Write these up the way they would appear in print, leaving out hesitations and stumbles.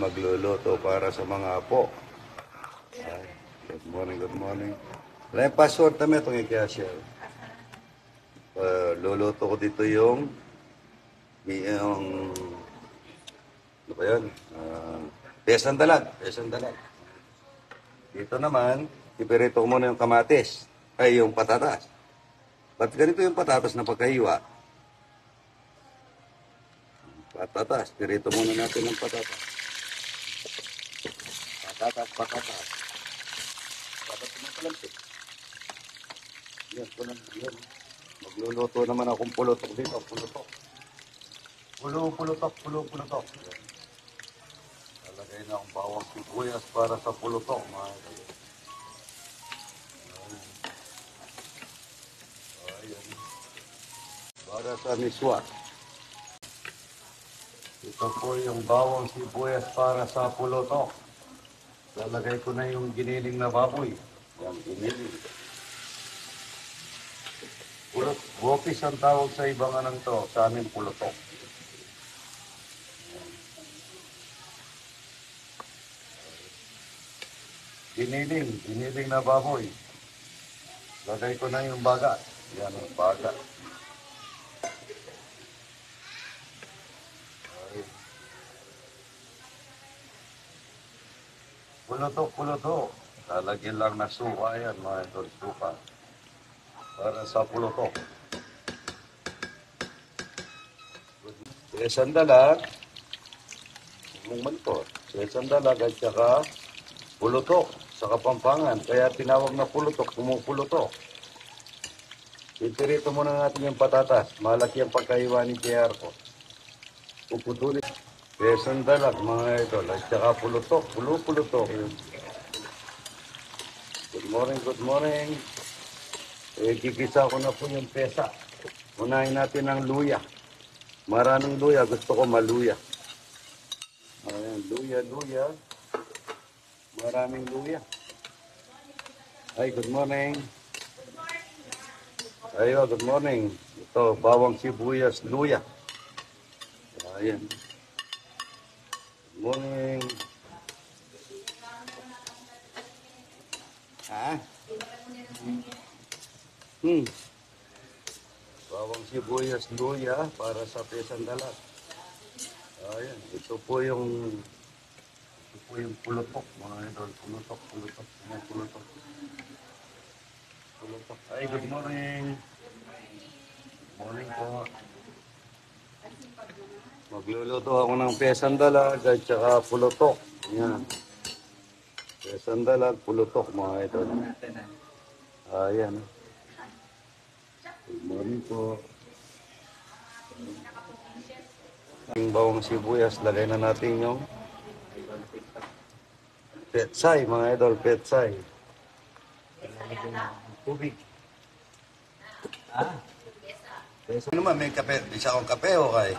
magluluto para sa mga apo. Ay, good morning, good morning. Wala yung password namin itong i-cashier. Luluto ko dito yung ano ba yun? Pesang dalag. Pesang dalag. Dito naman, ipirito ko muna yung kamatis. Ay, yung patatas. Ba't ganito yung patatas na pagkahiwa? Patatas. Pirito muna natin ng patatas. Patatas, patatas. Dapat kumakalamsik. Yan, yan. Magluluto naman akong pulutok dito. Pulutok. Pulutok. Lalagay na akong bawang sibuyas para sa pulutok. Ayan. Para sa miswa. Ito po yung bawang sibuyas para sa pulutok. Lalagay ko na yung giniling na baboy. Yan, giniling. Bopis ang tawag sa ibang anong to, sa amin pulutok. Giniling na baboy. Lagay ko na yung baga. Yan ang baga. Pulutok. Lalagyan lang na suka yan, mga idol, suka. Para sa pulutok. Sandalag. Sandalag at saka pulutok sa Kapampangan. Kaya tinawag na pulutok, pumupulutok. Itirito muna natin yung patatas. Malaki ang pagkahiwa ni JR ko. Puputulin. Sandalag, mga idol. At saka pulutok, pulutok. Good morning. Gigisa ko na po yung pesa. Unahin natin ang luya. Maraming luya. Gusto ko maluya. Ayan, luya. Maraming luya. Ay, good morning. Ayo, good morning. Ito, bawang sibuyas, luya. Ayan. Good morning. Bawang sibuyas, luya para sa pesang dalag. Ayan, ito po yung pulutok, mga idol. Pulutok. Ay, good morning. Morning po. Magluluto ako ng pesang dalag at saka pulutok. Ayan. Pesang dalag, pulutok, mga idol. Ayan. Good morning po. Yung bawang sibuyas, lagay na natin yung petsay, mga idol, petsay. Tubig. Ano naman, may kape, isa akong kape o kay?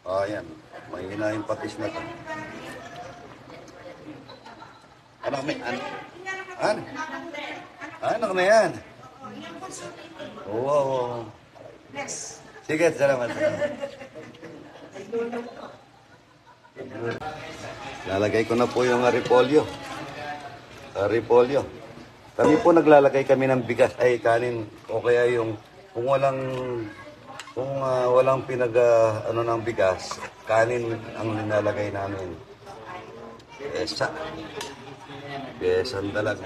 Ayan, mahina yung patis na ito. Ano na yan? Oo. Sige, salamat. Lalagay ko na po yung repolyo. Kami po naglalagay kami ng bigas, ay kanin, o kaya yung, kung walang ng bigas, kanin ang nilalagay namin. Pesang dalag.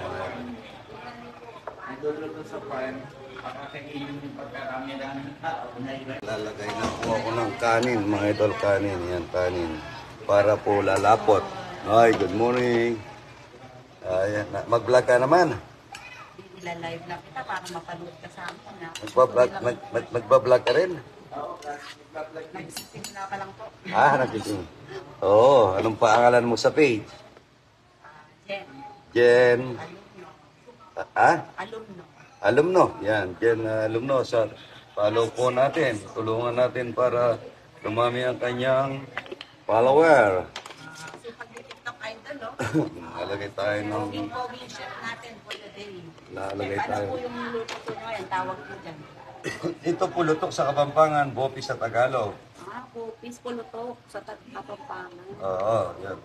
Lalagay na po ako ng kanin, mga idol, kanin. Yan, kanin. Para po lalapot. Ay, good morning. Ayan, mag-vlog ka naman. Ila-live lang kita para mapanood ka sa amin. Magbablog ka rin? Oo, nagsisimula pa lang po. Nagsisimula. Oo, anong pangalan mo sa page? Jen. Alumno. Yan, Jen Alumno. Follow po natin. Tulungan natin para dumami ang kanyang follower. Pag-TikTok idol, no? Nalagay tayo ng... Information natin for the day. Nalagay tayo. Paano po yung luto po ngayon? Tawag po dyan. Ito pulutok sa Kapampangan, Bopi sa Tagalog. Bopis pulutok sa Kapampangan. Oo, yan.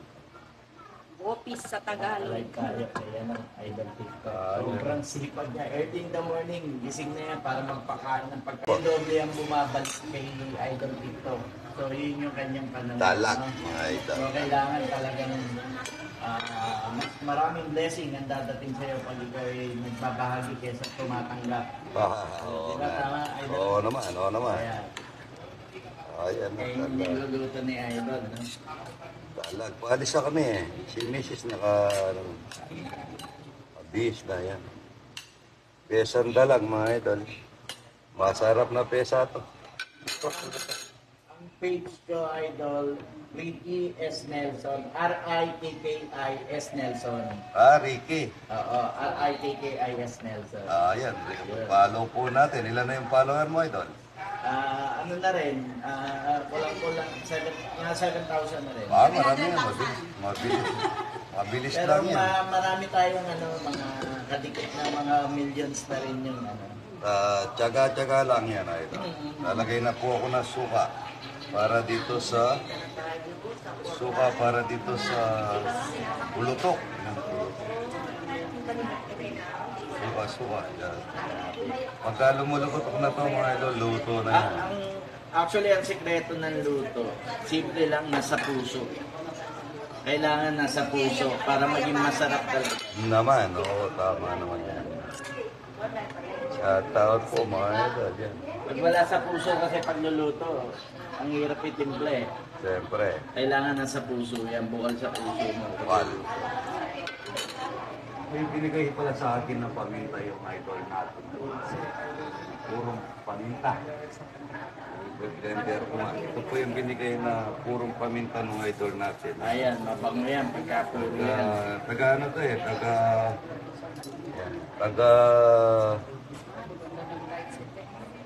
Bopis sa Tagalog. Kaya yan ang idol TikTok. Ah, Sobrang sipag niya. Early in the morning, gising na yan para magpakain ng pagkain. Doble ang bumabalik kay idol TikTok. So yun yung kanyang panahon. Dalag, no? mga idol. So kailangan talaga ng mas maraming blessing ang dadating sa'yo pag ikaw ay nagbabahagi kaysa tumatanggap. Oo Diba nga. tama, idol? Oo naman, oo naman. Kaya, Ayan na, kaya yung dalag. niluluto ni idol. No? Dalag. Paalis na kami eh. Si Mrs. Mabis na yan. Pesang dalag, mga idol. Masarap na pesa to. Ang page ko, idol, Ricky S. Nelson. R-I-K-K-I-S. Nelson. Ricky. Oo, R-I-K-K-I-S. Nelson. Ayan, follow po natin. Ilan na yung follower mo, idol? Ano na rin, kulang-kulang, mga 7,000 na rin. Marami yan. Mabilis. Mabilis Pero lang yan. marami tayong mga kadikit na mga millions na rin yung Tsaga-tsaga lang yan, idol. Lalagay na po ako ng suka para dito sa pulutok. Yan, pulutok. Suka. Yan. Pagka lumulukotok na to, mga idol, luto na yan. Actually, ang sikreto ng luto, simple lang, nasa puso. Kailangan nasa puso para maging masarap talaga. Naman, oo, tama naman yan. Shoutout po, mga idol. Yan. Pag wala sa puso kasi pagluluto, ang hirap itimpla eh. Siyempre. Kailangan nasa puso yan, bukal sa puso mo. Wal. May binigay pala sa akin ng paminta yung idol natin. Purong paminta. Blender ko nga. Ito po yung binigay na purong paminta ng idol natin. Ayan, mabango yan, pagkapuro yan. Taga ano to eh, taga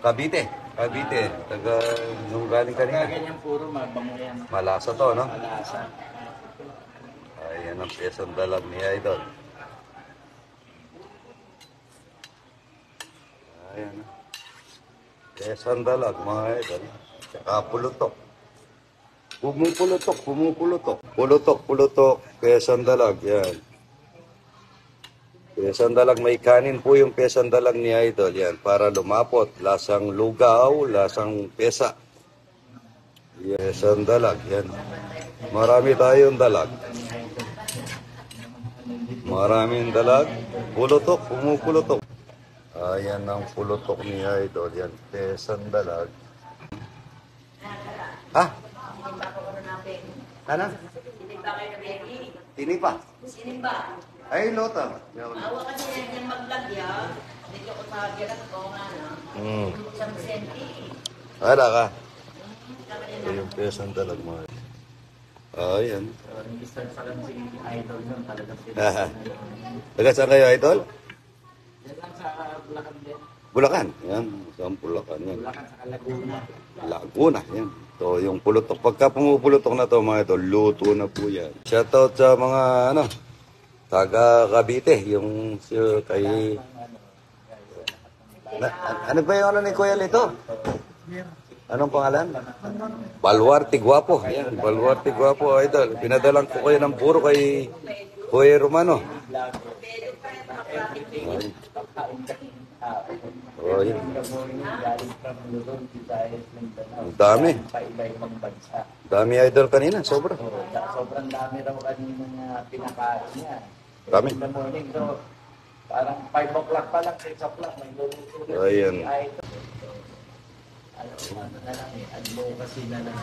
Cavite. Taga nung galing kanina. Ganyan puro, mabango yan. Malasa to, no? Malasa. Ayan ang pesang dalag ni idol. Ayan. Pesang dalag, mga idol. Tsaka pulutok. Pulutok. Pesang dalag, yan. Pesang dalag, may kanin po yung pesang dalag ni idol. Yan, para lumapot. Lasang lugaw, lasang pesa. Pesang dalag, yan. Marami tayong dalag. Maraming dalag. Pumupulotok. Ayan ang pulutok ni idol. Yan, pesang dalag. Ano? Tinipa. Ay, lota. Awa kasi yan mag-vlog yan. Dito ko sa gilat ko nga na. Isang senti. Wala ka. Ito yung pesang dalag mo. Ayan. So, imbis na sa si idol nun, talagang Taga saan kayo, idol? Yan lang sa Bulacan din. Bulacan. Yan. Saan Bulacan yan? Bulacan sa Laguna. Laguna. Yan. Ito yung pulutok. Pagka pumupulutok na to mga idol, luto na po yan. Shoutout sa mga taga Cavite. Yung kay... ano ba yung ni Kuya Lito? Anong pangalan? Baluarte Guapo. Yan, Baluarte Guapo, idol. Pinadalang ko kayo ng puro kay Kuya Romano. Oh, yun. Ang dami. Paiba-ibang bansa. Dami idol kanina, sobra. Sobrang dami raw kanina pinakain niya. Dami. In the morning, so, parang 5 o'clock pa lang, 6 o'clock, may luluto na Ayan. si idol. Ano na lang eh, advocacy na lang.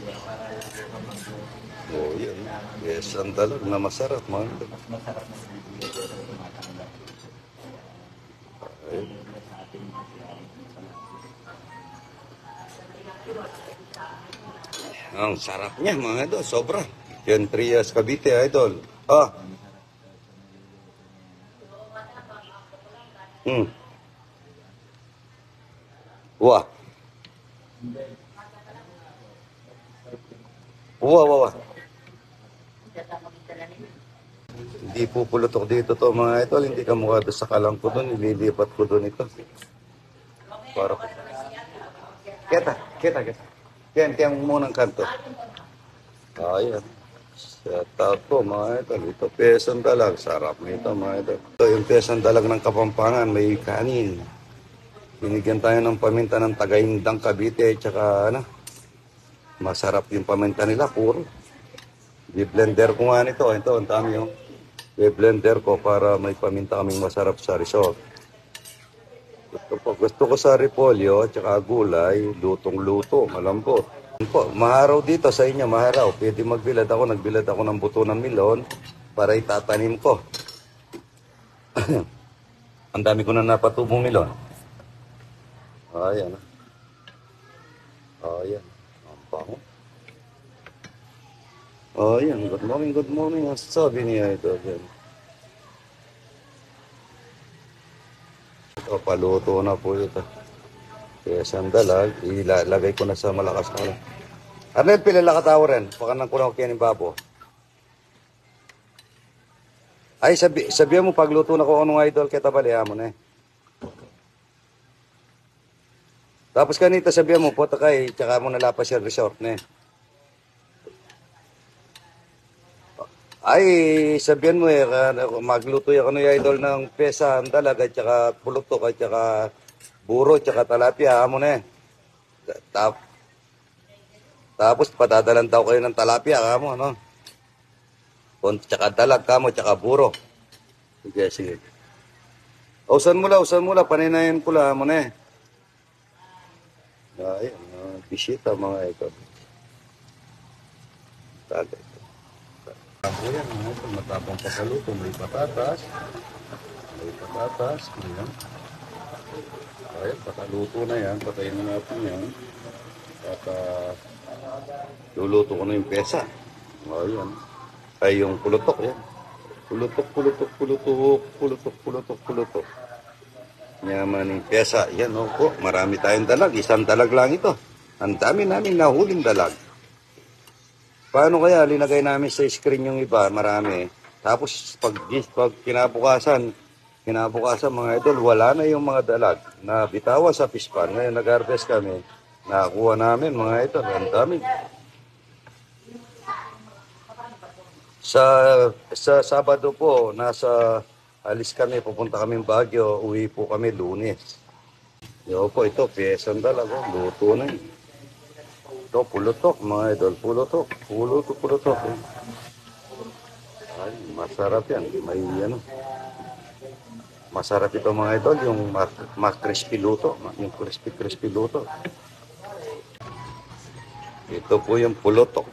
Para lang ako mag-vote. Oh, yun. Yes, ang dalag na masarap, mga idol. Mas masarap na bibigyan ko sa tumatanggap. Ayun. Sa ating Ang sarap niya, mga idol. Sobra. Yan, Trias Cavite, idol. Wah. Wah. Hindi pupulutok dito to, mga idol. Hindi ka mukha doon sa kalangko doon. Ililipat ko doon ito. Para po. Kita. Kaya munang kanto. Ayan. Shout out po mga idol. Ito pesang dalag. Sarap nito mga idol. Ito yung pesang dalag ng Kapampangan. May kanin. Binigyan tayo ng paminta ng Tagaindang Cavite. Tsaka masarap yung paminta nila. Puro. I-blender ko nga nito. Ito, ang dami yung i-blender ko para may paminta kaming masarap sa resort. Gusto ko sa repolyo at saka gulay, lutong-luto, malambot. Po, maharaw dito sa inyo, maharaw. Pwede magbilad ako, nagbilad ako ng buto ng milon para itatanim ko. Ang dami ko na napatubong milon. Ayan. Ayan. Ang bango. Ayan. Good morning. Ang sabi niya ito. Ayan. Ito, paluto na po ito. Kaya sandalag, ilalagay ko na sa malakas na. Arnel, pilala ka tao rin. Baka nang kulang ko yan yung babo. Ay, sabihan mo, pagluto na ko anong idol, kita balihan mo na eh. Tapos kanita sabihan mo, puta kay, tsaka mo nalapas yung resort na eh. Ay, sabihan mo eh, magluto yung idol ng pesa, ang dalag, at tsaka pulutok, at tsaka buro, at tsaka talapia, amo na eh. Tapos padadalan daw kayo ng talapia, kamo, no? Tsaka dalag, kamo, tsaka buro. Sige. Usan mo la, paninayan ko la, amo na eh. Ayan, bisita mga ito. Tagay. Ayan, matapang pasaluto, may patatas. Ayan. Ayan, pataluto na yan, patayin na natin yan. At luluto ko na yung pesa. Ayan. Ay, yung pulutok, yan. Pulutok. Yaman yung pesa. Yan, po. Marami tayong dalag. Isang dalag lang ito. Ang dami namin nahuling dalag. Paano kaya linagay namin sa screen yung iba? Marami. Tapos pag kinabukasan mga idol, wala na yung mga dalag na bitawa sa pispan. Ngayon nag-harvest kami. Nakakuha namin mga idol. Ang dami. Sa Sabado po, alis kami, pupunta kami Baguio, uwi po kami Lunes. Yo po, ito, piyesang dalag. Luto na yun. Ito, pulutok, mga idol. Pulutok. Ay, masarap yan. May masarap ito mga idol, yung crispy luto. Yung crispy luto. Ito po yung pulutok.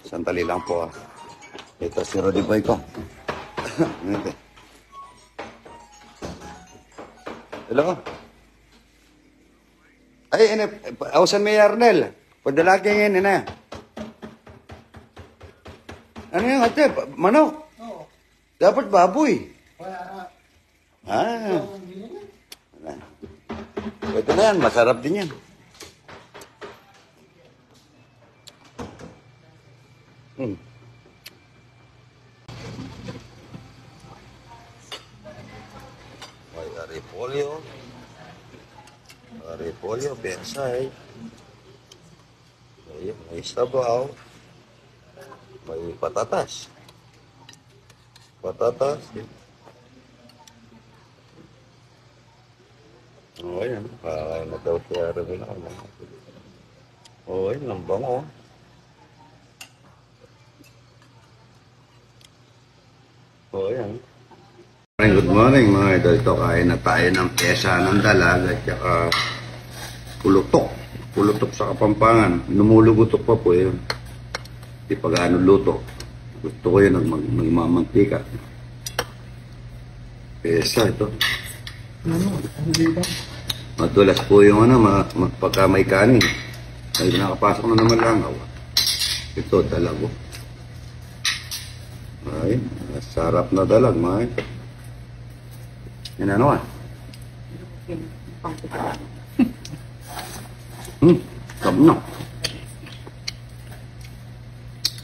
Sandali lang po. Ito si Roddy Boy ko. Hello? Ay, ausan may Arnel. Padalaki ngayon, ina. Ano yung ate? Manok? Oo. Dapat baboy. Ah. Ito na yan, masarap din yan. May repolyo, bensay. May sabaw. May patatas. O, yan. Kakain na daw siya rin ako. O, yan. Ang bango. O, yan. Good morning mga idol. Ito, kain na tayo ng pesa ng dalag at saka pulutok sa Kapampangan. Lumulugutok pa po yun. Di pag-ano luto. Gusto ko yun magmamantika. Pesa ito. Madulas po yung pagka may kanin. Ay nakapasok na naman lang. Ito dalago. Ay, sarap na dalag mga ito. Yan ano ah? Kamno.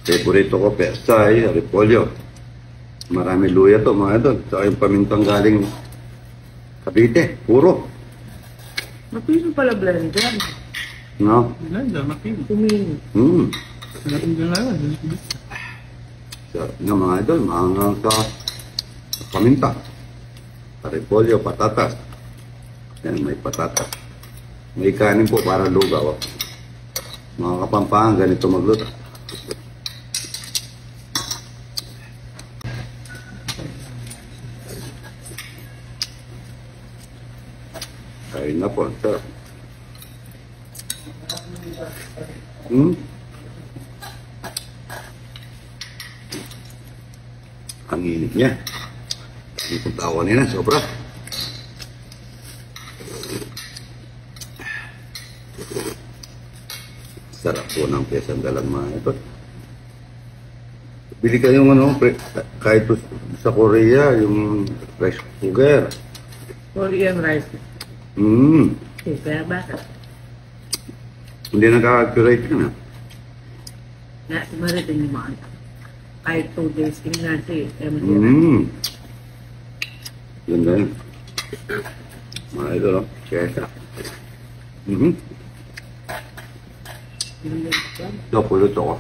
Favorito ko pestay, repolyo. Marami luya to mga idol. Saka yung pamintang galing Cavite, puro. Mapino pala blender. No? Blender, mapili. Tumingin. Sarapin din lang. Sarap nga mga idol, maangang sa paminta. Repolyo, patatas. Yan, may patatas. May kanin po para lugaw. Mga Kapampangan, ganito magluto. Kain na po, sarap. Ang init niya. Itong tawa nila, sobra. Sarap po ng pyesang dalang mga ito. Bili kayong kahit sa Korea, yung rice cooker. Korean rice. Kaya bakit? Hindi nakaka-accurate yun. Na, tumarating yung mga kahit 2 days in natin. Ganda yun. Mga ito, no? Kesa. Ito, puluto ko.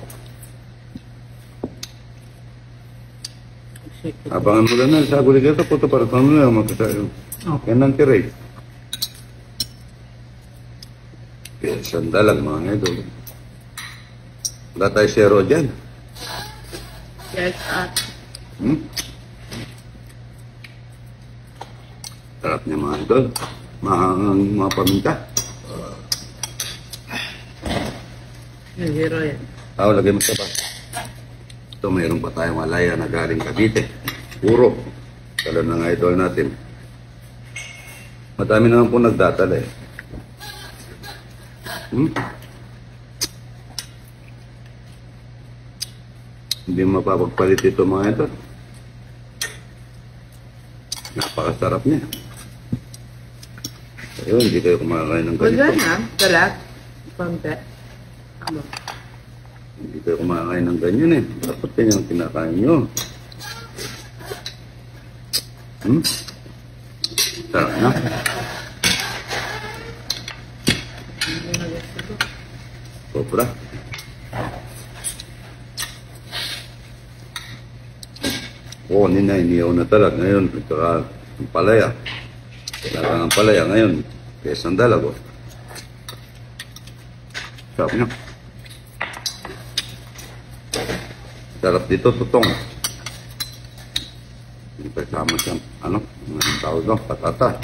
Abangan mo lang na, sa guli ka ito, puto para tanong na lang magkasayo. Yan ang tiray. Kaya sandalag mga ito. Wala tayo zero dyan. Yes, Sarap niya mga idol. Mga paminta. zero yan. Lagay mo sa bas. Ito, mayroon pa tayong malaya na galing Cavite. Puro. Talo ng idol natin. Madami naman po nagdatala eh. Hindi mapapagpalit ito mga idol. Napakasarap niya. Ayun, hindi kayo kumakain ng ganito. Wala na, galat. Konti. Ano? Hindi kayo kumakain ng ganyan eh. Dapat yan yung kinakain nyo. Sarap na. Sobra. Oo, iniyaw na talaga. Ngayon, ito ang palaya. Kailangan ang palaya ngayon. Kaya sandalago. Sarap niya. Sarap dito, tutong. Hindi kasama siyang, ang tawag doon, patata.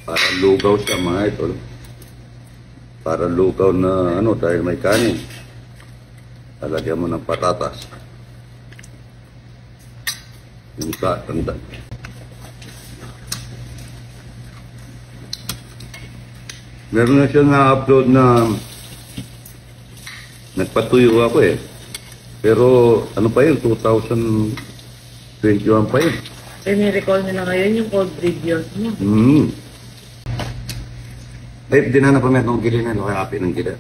Para lugaw siya mga idol. Para lugaw na, dahil may kanin. Talagyan mo ng patatas. Yung tanda. Meron na siya na-upload na nagpatuyo ako eh. Pero ano pa yun, 2021 pa yun. Ni-recall nila ngayon yung old videos mo. Eh, di na napamet ng gili na, nakakapi ng gili.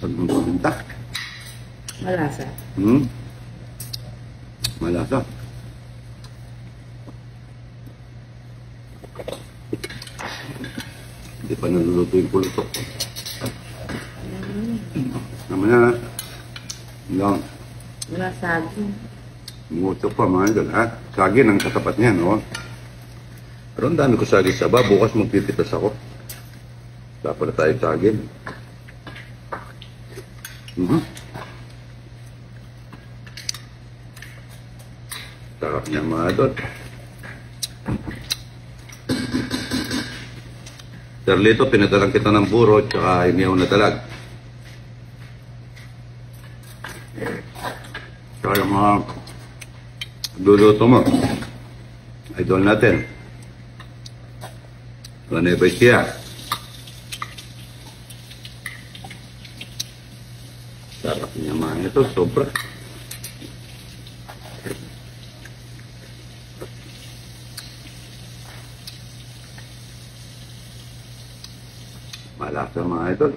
Pag nang pumunta. Malasa. Malasa. Hindi pa naluluto yung pulutok. Naman na. Hanggang Malasagin. umutok pa mga idol, ha? Sagin ang katapat niya, no? Pero ang dami ko sagin sa baba. Bukas magpipitas ako. Dapat na tayo sagin. Sarap niya mga idol. Carlito, pinadalang kita ng buro at saka iniyaw na dalag. Saka yung mga luluto mo. Idol natin. Lanebay siya. Sarap niya mga ito, sobra. Malasa mga ito.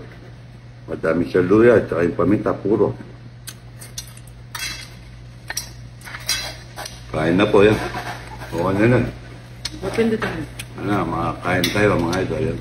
Madami siya luya at saka yung paminta puro. Kain na po yan. Oo na nun. Depende tayo. Ano, makakain tayo mga idol.